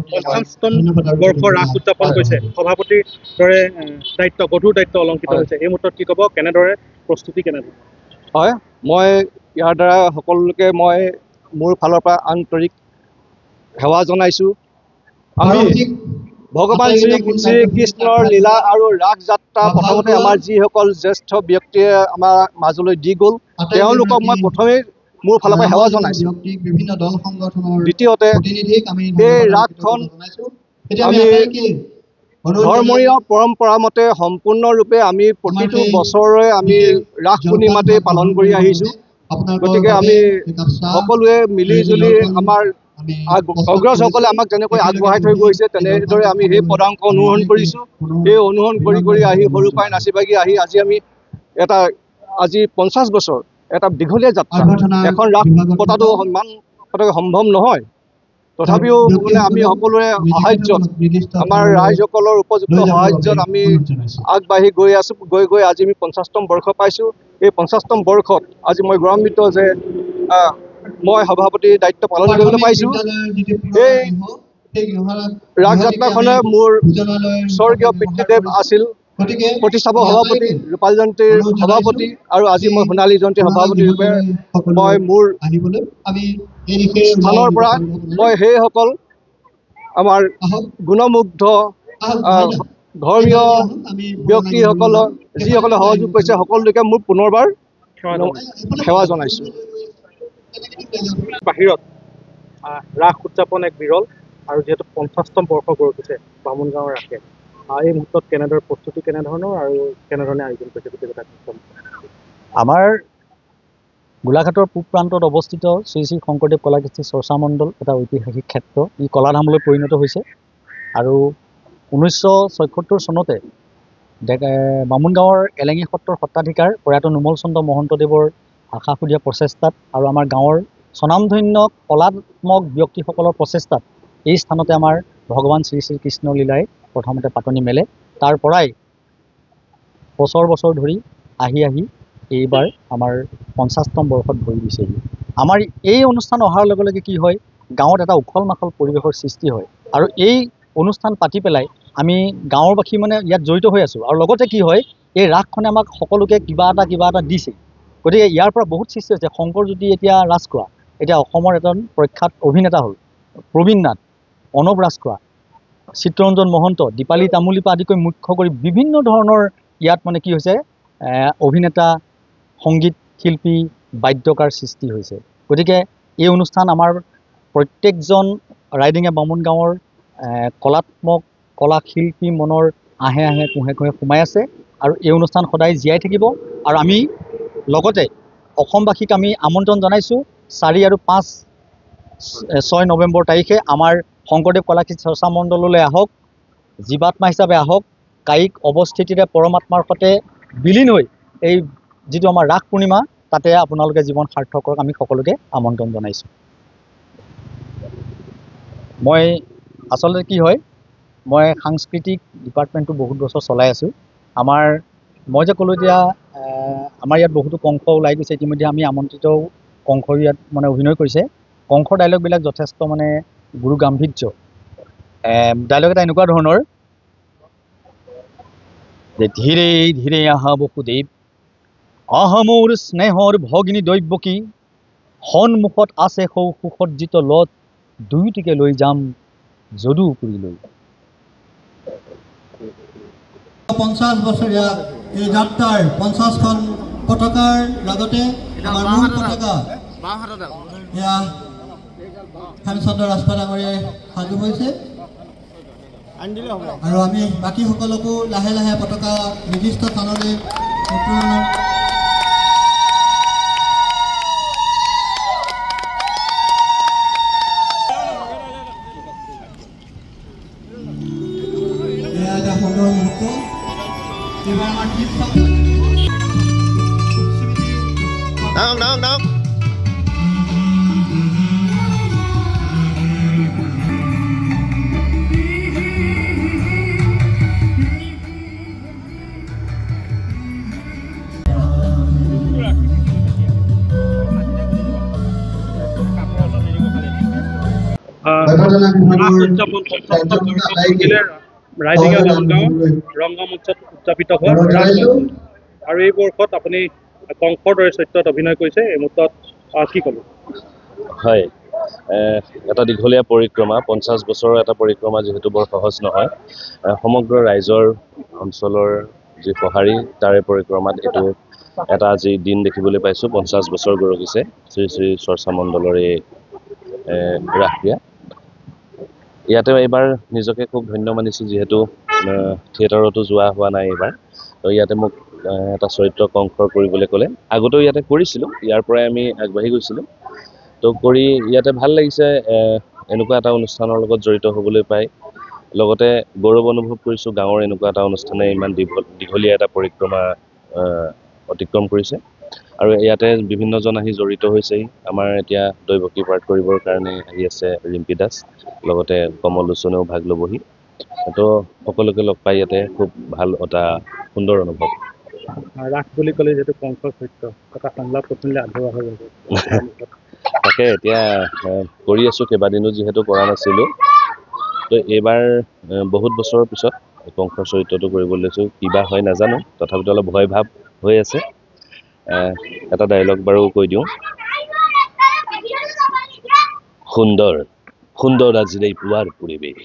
50তম বৰ্ষ ৰাস উদযাপন কৰিছে সভাপতিৰ দৰে দায়িত্ব গধুৰ দায়িত্ব অলংকিত হৈছে এই মুহূৰ্তত কি ক'ব কেনেদৰে প্ৰস্তুতি কেনেদৰে হয় মই ইয়াৰ দ্বাৰা সকলোকে মই মোৰ ফালৰ পৰা আন্তৰিক সেৱা জনাইছোঁ আমি ভগৱান শ্ৰীকৃষ্ণৰ লীলা আৰু ৰাস যাত্ৰা প্ৰথমতে আমাৰ যিসকল জ্যেষ্ঠ ব্যক্তিয়ে আমাৰ মাজলৈ দি গ'ল তেওঁলোকক মই প্ৰথমেই মোৰ ফালৰ পৰা সেৱা জনাইছোঁ দ্বিতীয়তে এই ৰাসখন আমি ধৰ্মীয় পৰম্পৰা মতে সম্পূৰ্ণৰূপে আমি প্ৰতিটো বছৰৰে আমি ৰাস পূৰ্ণিমাতেই পালন কৰি আহিছোঁ গতিকে আমি সকলোৱে মিলি জুলি আমাৰ অগ্ৰজসকলে আমাক যেনেকৈ আগবঢ়াই থৈ গৈছে তেনেদৰে আমি সেই পদাংক অনুসৰণ কৰিছোঁ সেই অনুসৰণ কৰি আহি সৰুৰ পৰাই নাচি বাগি আহি আজি 50 বছৰ এটা দীঘলীয়া যাত্ৰা এখন ৰাস পতাটো ইমান পটককৈ সম্ভৱ নহয় তথাপিও মানে আমি সকলোৰে সাহায্যত আমাৰ ৰাইজসকলৰ উপযুক্ত সাহায্যত আমি আগবাঢ়ি গৈ আছোঁ গৈ আজি আমি 50তম বৰ্ষ পাইছোঁ এই 50তম বৰ্ষত আজি মই গৌৰৱান্বিত যে মই সভাপতিৰ দায়িত্ব পালন কৰিবলৈ পাইছোঁ এই ৰাস যাত্ৰাখনে মোৰ স্বৰ্গীয় পিতৃদেৱ আছিল প্ৰতিষ্ঠাপক সভাপতি ৰূপাল জয়ন্তীৰ সভাপতি আৰু আজি মই সোণালী জয়ন্তীৰ সভাপতি ৰূপে মই মোৰ স্থানৰ পৰা মই সেইসকল আমাৰ গুণমুগ্ধ ধৰ্মীয় ব্যক্তিসকলক যিসকলে সহযোগ কৰিছে সকলোকে মোৰ পুনৰবাৰ সেৱা জনাইছোঁ বাহিৰত ৰাস উদযাপন এক বিৰল আৰু যিহেতু 50তম বৰ্ষ গৈ উঠিছে বামুণ গাঁৱৰ ৰাসে এই মুহূৰ্তত কেনেদৰে প্ৰস্তুতি কেনেধৰণৰ আৰু কেনেধৰণে আয়োজন কৰিছে গোটেই কথা আমাৰ গোলাঘাটৰ পূব প্ৰান্তত অৱস্থিত শ্ৰী শ্ৰী শংকৰদেৱ কলাকৃষ্টি চৰ্চা মণ্ডল এটা ঐতিহাসিক ক্ষেত্ৰ ই কলাধামলৈ পৰিণত হৈছে আৰু 1976 চনতে বামুণ গাঁৱৰ এলেঙি সত্ৰৰ সত্ৰাধিকাৰ প্ৰয়াত নোমল চন্দ্ৰ মহন্তদেৱৰ আশাসুধীয়া প্ৰচেষ্টাত আৰু আমাৰ গাঁৱৰ স্বনামধন্য কলাত্মক ব্যক্তিসকলৰ প্ৰচেষ্টাত এই স্থানতে আমাৰ ভগৱান শ্ৰী শ্ৰী কৃষ্ণ লীলাই প্ৰথমতে পাতনি মেলে তাৰ পৰাই বছৰ ধৰি আহি এইবাৰ আমাৰ 50তম বৰ্ষত ভৰি দিছেহি আমাৰ এই অনুষ্ঠান অহাৰ লগে লগে কি হয় গাঁৱত এটা উখল মাখল পৰিৱেশৰ সৃষ্টি হয় আৰু এই অনুষ্ঠান পাতি পেলাই আমি গাঁৱৰবাসী মানে ইয়াত জড়িত হৈ আছোঁ আৰু লগতে কি হয় এই ৰাসখনে আমাক সকলোকে কিবা এটা দিছে গতিকে ইয়াৰ পৰা বহুত সৃষ্টি হৈছে শংকৰজ্যোতি এতিয়া ৰাজখোৱা এতিয়া অসমৰ এজন প্ৰখ্যাত অভিনেতা হ'ল প্ৰবীণ নাথ অৰ্ণৱ ৰাজখোৱা চিত্ৰৰঞ্জন মহন্ত দীপালী তামুলীৰ পৰা আদি কৰি মুখ্য কৰি বিভিন্ন ধৰণৰ ইয়াত মানে কি হৈছে অভিনেতা সংগীত শিল্পী বাদ্যকাৰ সৃষ্টি হৈছে গতিকে এই অনুষ্ঠান আমাৰ প্ৰত্যেকজন ৰাইডিঙে বামুণ গাঁৱৰ কলাত্মক কলা শিল্পী মনৰ আহে কোহে সোমাই আছে আৰু এই অনুষ্ঠান সদায় জীয়াই থাকিব আৰু আমি লগতে অসমবাসীক আমি আমন্ত্ৰণ জনাইছোঁ 4 আৰু 6 নৱেম্বৰ তাৰিখে আমাৰ শংকৰদেৱ কলাকৃষ্টি চৰ্চা মণ্ডললৈ আহক জীৱাত্মা হিচাপে আহক কায়িক অৱস্থিতিৰে পৰমাত্মাৰ সৈতে বিলীন হৈ এই যিটো আমাৰ ৰাস পূৰ্ণিমা তাতে আপোনালোকে জীৱন সাৰ্থক কৰক আমি সকলোকে আমন্ত্ৰণ জনাইছোঁ মই আচলতে কি হয় মই সাংস্কৃতিক ডিপাৰ্টমেণ্টটো বহুত বছৰ চলাই আছোঁ মই যে ক'লোঁ এতিয়া আমাৰ ইয়াত বহুতো কংস ওলাই গৈছে ইতিমধ্যে আমি আমন্ত্ৰিত কংস ইয়াত মানে অভিনয় কৰিছে কংসৰ ডাইলগবিলাক যথেষ্ট মানে গুৰু গাম্ভীৰ্য ডাইলগ এটা এনেকুৱা ধৰণৰ যে ধীৰে ধীৰে আহা বসুদেৱ আহা মোৰ স্নেহৰ ভগিনী দৈৱকী সন্মুখত আছে সুসজ্জিত লত দুয়োটিকে লৈ যাম যদু পুৰি লৈ 50 বছৰীয়া এই যাত্ৰাৰ 50খন পতাকাৰ লগতে আমাৰ মূল পতাকা এয়া হেমচন্দ্ৰ ৰাজখোৱা ডাঙৰীয়াই সাজু হৈছে আৰু আমি বাকীসকলকো লাহে লাহে পতাকা নিৰ্দিষ্ট স্থানলৈ Nào. ৰাস উদযাপন 50তম বৰ্ষ পূৰ্তিলে ৰাইডিঙীয়া বামুণগাঁও ৰংগমঞ্চত উদযাপিত হোৱা ৰাস মহোৎসৱ। আৰু এই বৰ্ষত আপুনি কংসৰ দৰে চৰিত্ৰত অভিনয় কৰিছে, এই মুহূৰ্তত কি ক'ব? হয়, এটা দীঘলীয়া পৰিক্ৰমা, 50 বছৰৰ এটা পৰিক্ৰমা যিহেতু বৰ সহজ নহয়। সমগ্ৰ ৰাইজৰ অঞ্চলৰ যি সঁহাৰি তাৰে পৰিক্ৰমাত এইটো এটা আজি দিন দেখিবলৈ পাইছোঁ। 50 বছৰ গৰকিছে শ্ৰী শ্ৰী চৰ্চা মণ্ডলৰ এই ৰাসক্ৰিয়া। ইয়াতে এইবাৰ নিজকে খুব ধন্য মানিছোঁ, যিহেতু থিয়েটাৰতো যোৱা হোৱা নাই এইবাৰ। তো ইয়াতে মোক এটা চৰিত্ৰ কংসৰ কৰিবলৈ ক'লে। আগতেও ইয়াতে কৰিছিলোঁ, ইয়াৰ পৰাই আমি আগবাঢ়ি গৈছিলোঁ। তো কৰি ইয়াতে ভাল লাগিছে, এনেকুৱা এটা অনুষ্ঠানৰ লগত জড়িত হ'বলৈ পাই। লগতে গৌৰৱ অনুভৱ কৰিছোঁ, গাঁৱৰ এনেকুৱা এটা অনুষ্ঠানে ইমান দীঘলীয়া এটা পৰিক্ৰমা অতিক্ৰম কৰিছে। আৰু ইয়াতে বিভিন্নজন আহি জড়িত হৈছেহি। আমাৰ এতিয়া দৈৱকী পাঠ কৰিবৰ কাৰণে আহি আছে ৰিম্পী দাস, লগতে কমল লোচনেও ভাগ ল'বহি। তো সকলোকে লগ পাই ইয়াতে খুব ভাল এটা সুন্দৰ অনুভৱ। ৰাস বুলি ক'লে যিহেতু কংসৰ চৰিত্ৰ, এটা সংলাপ শুনিলে আধৰুৱা হৈ যাব। তাকে এতিয়া কৰি আছোঁ, কেইবাদিনো যিহেতু কৰা নাছিলোঁ। তো এইবাৰ বহুত বছৰৰ পিছত কংসৰ চৰিত্ৰটো কৰিবলৈ লৈছোঁ। কিবা হয় নাজানো, তথাপিতো অলপ ভয় ভাৱ হৈ আছে। এটা ডায়লগ বাৰু কৈ দিওঁ। সুন্দৰ সুন্দৰ আজিৰ এই পুৱাৰ পৰিৱেশ,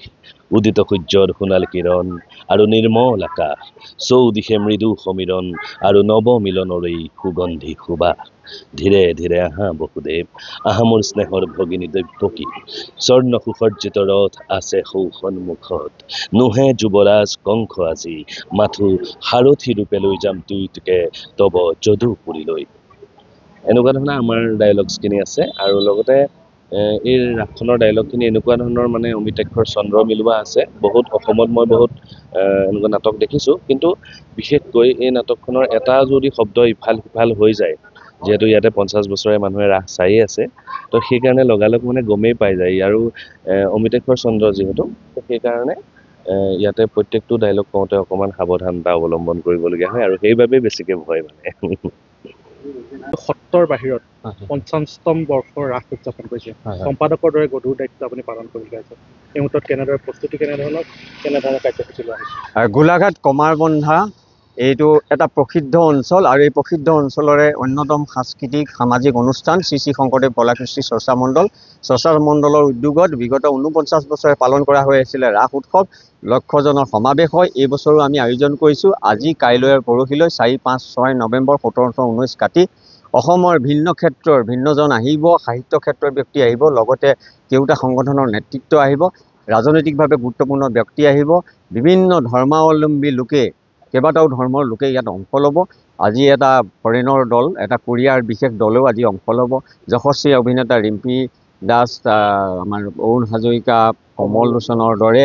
উদিত সূৰ্যৰ সোণালী কিৰণ আৰু নিৰ্মল আকাশ, চৌদিশে মৃদু সমীৰণ আৰু নৱ মিলনৰ এই সুগন্ধি সুবাস। ধীৰে ধীৰে আহা বসুদেৱ, আহা মোৰ স্নেহৰ ভগিনী দৈৱকী। স্বৰ্ণ সুসজ্জিত ৰথ আছে সন্মুখত, নোহে যুৱৰাজ কংস আজি, মাথো সাৰথি ৰূপে লৈ যাম দুইটোকে তব যদুপুৰীলৈ। এনেকুৱা ধৰণৰ আমাৰ ডায়লগছখিনি আছে। আৰু লগতে এই ৰাসখনৰ ডায়লগখিনি এনেকুৱা ধৰণৰ মানে অমিতাক্ষৰ চন্দ্ৰ মিলোৱা আছে। বহুত অসমত মই বহুত এনেকুৱা নাটক দেখিছোঁ, কিন্তু বিশেষকৈ এই নাটকখনৰ এটা যদি শব্দ ইফাল সিফাল হৈ যায়, যিহেতু ইয়াতে 50 বছৰে মানুহে ৰাস চায়েই আছে, তো সেইকাৰণে লগালগ মানে গমেই পাই যায়। আৰু অমিতাক্ষৰ চন্দ্ৰ যিহেতু, সেইকাৰণে ইয়াতে প্ৰত্যেকটো ডায়লগ কওঁতে অকণমান সাৱধানতা অৱলম্বন কৰিবলগীয়া হয়, আৰু সেইবাবেই বেছিকৈ ভয় মানে। সত্ৰৰ বাহিৰত 50তম বৰ্ষৰ ৰাস উদযাপন কৰিছে, সম্পাদকৰ দৰে গধুৰ দায়িত্ব আপুনি পালন কৰি আছে। এই মুহূৰ্তত কেনেদৰে প্ৰস্তুতি, কেনেধৰণৰ কাৰ্যসূচী লোৱা হৈছে? গোলাঘাট কমাৰবন্ধা এইটো এটা প্ৰসিদ্ধ অঞ্চল, আৰু এই প্ৰসিদ্ধ অঞ্চলৰে অন্যতম সাংস্কৃতিক সামাজিক অনুষ্ঠান শ্ৰী শ্ৰী শংকৰদেৱ কলাকৃষ্টি চৰ্চা মণ্ডল। চৰ্চা মণ্ডলৰ উদ্যোগত বিগত 49 বছৰে পালন কৰা হৈ আছিলে ৰাস উৎসৱ। লক্ষজনৰ সমাৱেশ হয়। এই বছৰো আমি আয়োজন কৰিছোঁ। আজি, কাইলৈ আৰু পৰহিলৈ 4, 5, 6 নৱেম্বৰ, 17, 19 কাতি অসমৰ ভিন্ন ক্ষেত্ৰৰ ভিন্নজন আহিব, সাহিত্য ক্ষেত্ৰৰ ব্যক্তি আহিব, লগতে কেওটা সংগঠনৰ নেতৃত্ব আহিব, ৰাজনৈতিকভাৱে গুৰুত্বপূৰ্ণ ব্যক্তি আহিব, বিভিন্ন ধৰ্মাৱলম্বী লোকে, কেইবাটাও ধৰ্মৰ লোকে ইয়াত অংশ ল'ব। আজি এটা ফৰেনৰ দল, এটা কোৰিয়াৰ বিশেষ দলেও আজি অংশ ল'ব। যশস্বী অভিনেতা ৰিম্পী দাস, আমাৰ অৰুণ হাজৰিকা, কমল লোচনৰ দৰে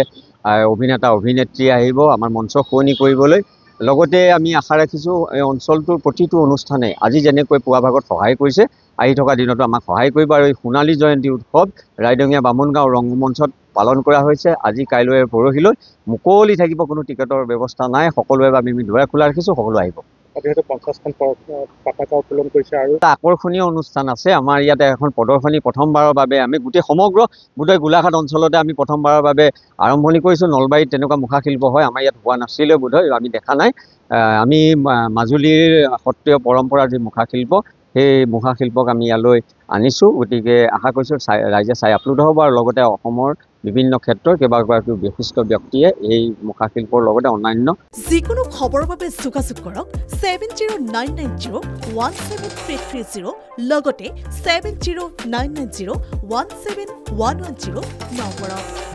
অভিনেতা অভিনেত্ৰী আহিব আমাৰ মঞ্চ শুৱনি কৰিবলৈ। লগতে আমি আশা ৰাখিছোঁ এই অঞ্চলটোৰ প্ৰতিটো অনুষ্ঠানে আজি যেনেকৈ পুৱা ভাগত সহায় কৰিছে, আহি থকা দিনতো আমাক সহায় কৰিব। আৰু এই সোণালী জয়ন্তী উৎসৱ ৰাইডিঙীয়া বামুণগাঁও ৰংগমঞ্চত পালন কৰা হৈছে। আজি, কাইলৈ আৰু পৰহিলৈ মুকলি থাকিব, কোনো টিকেটৰ ব্যৱস্থা নাই। সকলোৰে বাবে আমি দুৱাৰ খোলা ৰাখিছোঁ, সকলো আহিব। যিহেতু 50খন পতাকা উত্তোলন কৰিছে আৰু এটা আকৰ্ষণীয় অনুষ্ঠান আছে আমাৰ ইয়াতে। এখন প্ৰদৰ্শনী প্ৰথমবাৰৰ বাবে আমি গোটেই গোলাঘাট অঞ্চলতে আমি প্ৰথমবাৰৰ বাবে আৰম্ভণি কৰিছোঁ। নলবাৰীত তেনেকুৱা মুখাশিল্প হয়, আমাৰ ইয়াত হোৱা নাছিলে বোধহয়, আমি দেখা নাই। আমি মাজুলীৰ সত্ৰীয় পৰম্পৰাৰ যি মুখাশিল্প, সেই মুখাশিল্পক আমি ইয়ালৈ আনিছোঁ। গতিকে আশা কৰিছোঁ ৰাইজে চাই আপ্লুত হ'ব। আৰু লগতে অসমৰ বিভিন্ন ক্ষেত্ৰৰ কেইবাগৰাকী বিশিষ্ট ব্যক্তিয়ে এই মুখাশিল্পৰ লগতে অন্যান্য যিকোনো খবৰৰ বাবে যোগাযোগ কৰক 7099017330 লগতে 7099017110 নম্বৰত।